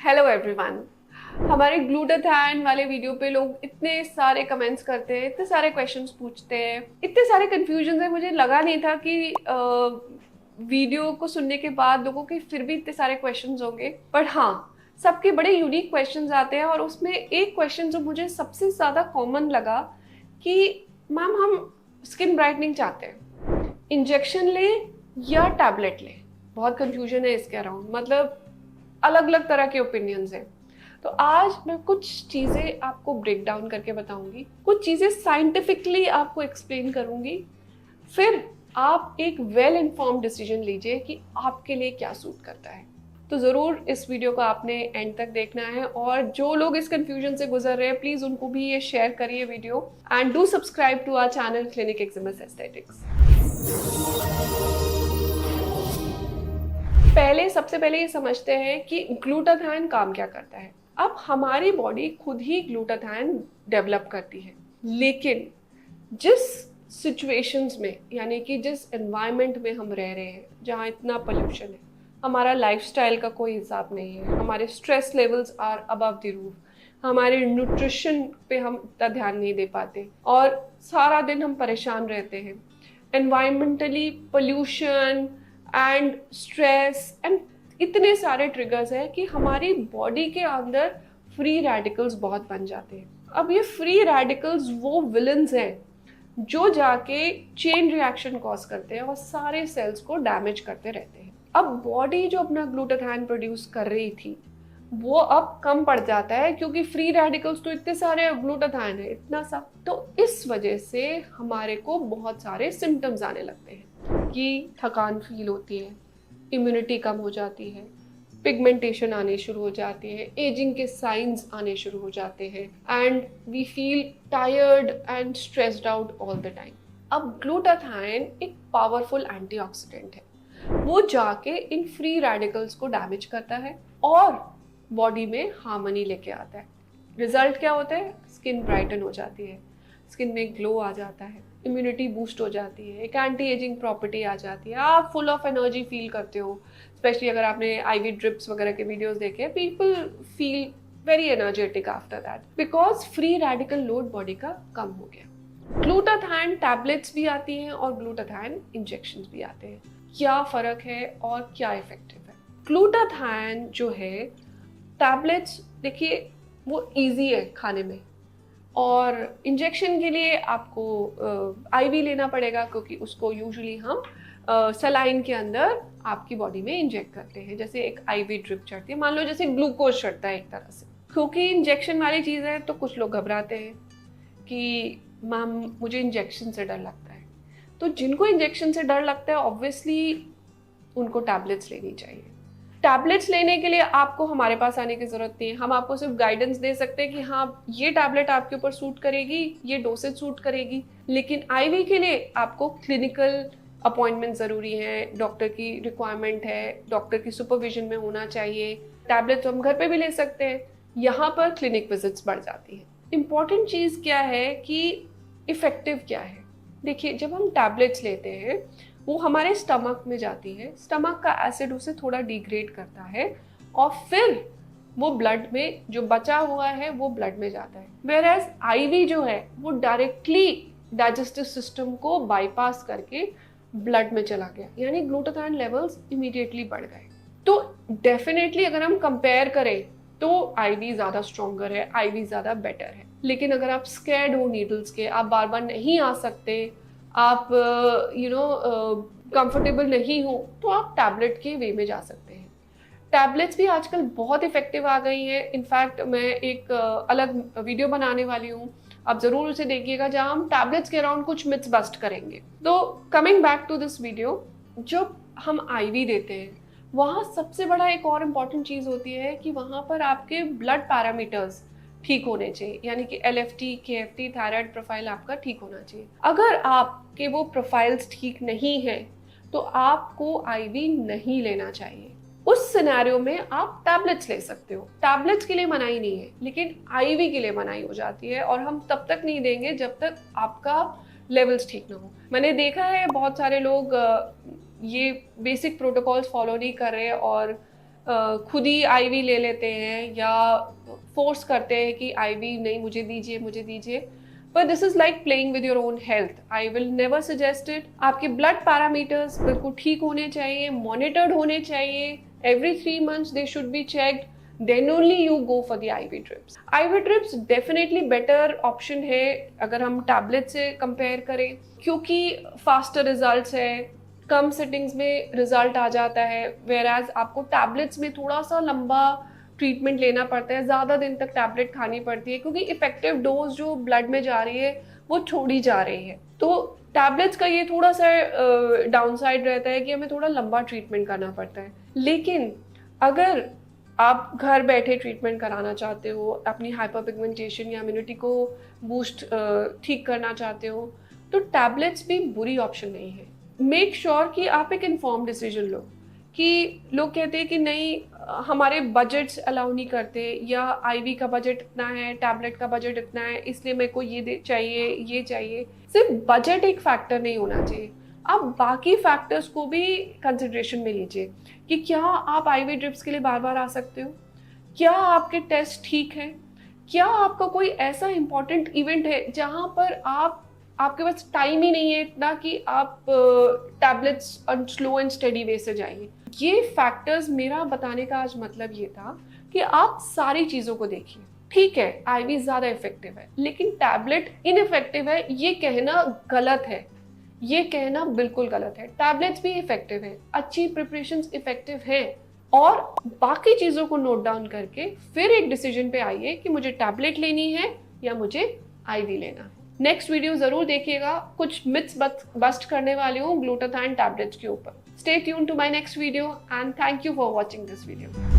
Hello everyone. हमारे glutathione वाले video पे लोग इतने सारे कमेंट्स करते हैं, इतने सारे क्वेश्चंस पूछते हैं, इतने सारे कंफ्यूजन है। मुझे लगा नहीं था कि वीडियो को सुनने के बाद लोगों के फिर भी इतने सारे क्वेश्चंस होंगे, पर हाँ, सबके बड़े यूनिक क्वेश्चंस आते हैं। और उसमें एक क्वेश्चन जो मुझे सबसे ज़्यादा कॉमन लगा कि मैम हम स्किन ब्राइटनिंग चाहते हैं, इंजेक्शन ले या टैबलेट ले। बहुत कंफ्यूजन है इसके अराउंड, मतलब अलग अलग तरह के ओपिनियंस हैं। तो आज मैं कुछ चीज़ें आपको ब्रेक डाउन करके बताऊंगी, कुछ चीज़ें साइंटिफिकली आपको एक्सप्लेन करूंगी, फिर आप एक वेल इन्फॉर्म्ड डिसीजन लीजिए कि आपके लिए क्या सूट करता है। तो ज़रूर इस वीडियो को आपने एंड तक देखना है, और जो लोग इस कंफ्यूजन से गुजर रहे हैं प्लीज़ उनको भी ये शेयर करिए video, and do subscribe to our channel clinic Eximus aesthetics. सबसे पहले ये समझते हैं कि ग्लूटाथायन काम क्या करता है। अब हमारी बॉडी खुद ही ग्लूटाथायन डेवलप करती है, लेकिन जिस सिचुएशंस में, यानी कि जिस एनवायरनमेंट में हम रह रहे हैं, जहाँ इतना पोल्यूशन है, हमारा लाइफस्टाइल का कोई हिसाब नहीं है, हमारे stress levels are above the roof, हमारे न्यूट्रिशन पे हम इतना ध्यान नहीं दे पाते, और सारा दिन हम परेशान रहते हैं। Environmentally pollution and stress and इतने सारे ट्रिगर्स हैं कि हमारी बॉडी के अंदर फ्री रेडिकल्स बहुत बन जाते हैं। अब ये फ्री रेडिकल्स वो विलन्स हैं जो जाके चेन रिएक्शन कॉज करते हैं और सारे सेल्स को डैमेज करते रहते हैं। अब बॉडी जो अपना ग्लूटाथायन प्रोड्यूस कर रही थी वो अब कम पड़ जाता है, क्योंकि फ्री रेडिकल्स तो इतने सारे, ग्लूटाथायन है इतना सा। तो इस वजह से हमारे को बहुत सारे सिम्टम्स आने लगते हैं कि थकान फील होती है, इम्यूनिटी कम हो जाती है, पिगमेंटेशन आने शुरू हो जाती है, एजिंग के साइंस आने शुरू हो जाते हैं, and we feel tired and stressed out all the time. अब ग्लूटाथायन एक पावरफुल एंटीऑक्सीडेंट है, वो जाके इन फ्री रेडिकल्स को डैमेज करता है और बॉडी में हार्मनी लेके आता है। रिजल्ट क्या होता है? स्किन ब्राइटन हो जाती है, स्किन में ग्लो आ जाता है, इम्यूनिटी बूस्ट हो जाती है, एक एंटी एजिंग प्रॉपर्टी आ जाती है, आप फुल ऑफ एनर्जी फील करते हो। स्पेशली अगर आपने आईवी ड्रिप्स वगैरह के वीडियोस देखे, people feel very energetic after that, because free radical load body का कम हो गया। ग्लूटाथायन टैबलेट्स भी आती हैं और ग्लूटाथायन इंजेक्शंस भी आते हैं। क्या फ़र्क है और क्या इफेक्टिव है? ग्लूटाथायन जो है, टैबलेट्स देखिए वो ईजी है खाने में, और इंजेक्शन के लिए आपको आईवी लेना पड़ेगा, क्योंकि उसको यूजुअली हम सलाइन के अंदर आपकी बॉडी में इंजेक्ट करते हैं, जैसे एक आईवी ड्रिप चढ़ती है, मान लो जैसे ग्लूकोज चढ़ता है एक तरह से। क्योंकि इंजेक्शन वाली चीज़ है तो कुछ लोग घबराते हैं कि मैम मुझे इंजेक्शन से डर लगता है। तो जिनको इंजेक्शन से डर लगता है ऑब्वियसली उनको टैबलेट्स लेनी चाहिए। टैबलेट्स लेने के लिए आपको हमारे पास आने की ज़रूरत नहीं है, हम आपको सिर्फ गाइडेंस दे सकते हैं कि हाँ ये टैबलेट आपके ऊपर सूट करेगी, ये डोसेज सूट करेगी। लेकिन आईवी के लिए आपको क्लिनिकल अपॉइंटमेंट ज़रूरी है, डॉक्टर की रिक्वायरमेंट है, डॉक्टर की सुपरविजन में होना चाहिए। टैबलेट्स हम घर पे भी ले सकते हैं, यहाँ पर क्लिनिक विजिट्स बढ़ जाती है। इम्पॉर्टेंट चीज़ क्या है कि इफ़ेक्टिव क्या है। देखिए, जब हम टैबलेट्स लेते हैं वो हमारे स्टमक में जाती है, स्टमक का एसिड उसे थोड़ा डिग्रेड करता है, और फिर वो ब्लड में जो बचा हुआ है वो ब्लड में जाता है। वेयरएज आईवी जो है वो डायरेक्टली डाइजेस्टिव सिस्टम को बाईपास करके ब्लड में चला गया, यानी ग्लूटाथायन लेवल्स इमीडिएटली बढ़ गए। तो डेफिनेटली अगर हम कंपेयर करें तो आईवी ज़्यादा स्ट्रॉन्गर है, आईवी ज़्यादा बेटर है। लेकिन अगर आप स्कैर्ड हो नीडल्स के, आप बार बार नहीं आ सकते, आप कंफर्टेबल नहीं हो, तो आप टैबलेट के वे में जा सकते हैं। टैबलेट्स भी आजकल बहुत इफेक्टिव आ गई हैं। इनफैक्ट मैं एक अलग वीडियो बनाने वाली हूँ, आप ज़रूर उसे देखिएगा, जहाँ हम टैबलेट्स के अराउंड कुछ मिथ्स बस्ट करेंगे। तो coming back to this video, जब हम आईवी देते हैं वहाँ सबसे बड़ा एक और इम्पॉर्टेंट चीज़ होती है कि वहाँ पर आपके ब्लड पैरामीटर्स ठीक होने चाहिए, यानी कि LFT, KFT, थायराइड प्रोफाइल आपका ठीक होना चाहिए। अगर आपके वो प्रोफाइल्स ठीक नहीं है तो आपको आईवी नहीं लेना चाहिए। उस सिनेरियो में आप टैबलेट्स ले सकते हो, टैबलेट्स के लिए मनाही नहीं है, लेकिन आईवी के लिए मनाही हो जाती है, और हम तब तक नहीं देंगे जब तक आपका लेवल्स ठीक ना हो। मैंने देखा है बहुत सारे लोग ये बेसिक प्रोटोकॉल्स फॉलो नहीं कर रहे और खुद ही आईवी ले लेते हैं या फोर्स करते हैं कि आईवी नहीं मुझे दीजिए। पर this is like playing with your own health. I will never suggest it. आपके ब्लड पैरामीटर्स बिल्कुल ठीक होने चाहिए, मॉनिटर्ड होने चाहिए। Every 3 months they should be checked, then only you go for the IV drips. IV drips definitely better option है अगर हम टैबलेट से कंपेयर करें, क्योंकि फास्टर रिजल्ट्स है, कम सेटिंग्स में रिजल्ट आ जाता है, whereas आपको टैबलेट्स में थोड़ा सा लंबा ट्रीटमेंट लेना पड़ता है, ज़्यादा दिन तक टैबलेट खानी पड़ती है, क्योंकि इफेक्टिव डोज जो ब्लड में जा रही है वो छोड़ी जा रही है। तो टैबलेट्स का ये थोड़ा सा डाउनसाइड रहता है कि हमें थोड़ा लंबा ट्रीटमेंट करना पड़ता है। लेकिन अगर आप घर बैठे ट्रीटमेंट कराना चाहते हो, अपनी हाइपरपिगमेंटेशन या इम्यूनिटी को बूस्ट ठीक करना चाहते हो, तो टैबलेट्स भी बुरी ऑप्शन नहीं है। मेक श्योर कि आप एक इन्फॉर्म डिसीजन लो। कि लोग कहते हैं कि नहीं हमारे बजट्स अलाउ नहीं करते, या आईवी का बजट इतना है, टैबलेट का बजट इतना है, इसलिए मेरे को ये चाहिए। सिर्फ बजट एक फैक्टर नहीं होना चाहिए, आप बाकी फैक्टर्स को भी कंसिडरेशन में लीजिए कि क्या आप आईवी ड्रिप्स के लिए बार बार आ सकते हो, क्या आपके टेस्ट ठीक है, क्या आपका कोई ऐसा इंपॉर्टेंट इवेंट है जहाँ पर आपके पास टाइम ही नहीं है इतना कि आप टैबलेट्स स्लो एंड स्टेडी वे से जाइए। ये फैक्टर्स मेरा बताने का आज मतलब ये था कि आप सारी चीज़ों को देखिए। ठीक है आईवी ज़्यादा इफेक्टिव है, लेकिन टैबलेट इनइफेक्टिव है ये कहना गलत है, ये कहना बिल्कुल गलत है। टैबलेट्स भी इफेक्टिव है, अच्छी प्रिपरेशंस इफेक्टिव हैं, और बाकी चीज़ों को नोट डाउन करके फिर एक डिसीजन पे आइए कि मुझे टैबलेट लेनी है या मुझे आईवी लेना है। नेक्स्ट वीडियो जरूर देखिएगा, कुछ मिथ्स बस्ट करने वाली हूँ ग्लूटाथाइन टैबलेट्स के ऊपर। Stay tune to my next video and thank you for watching this video.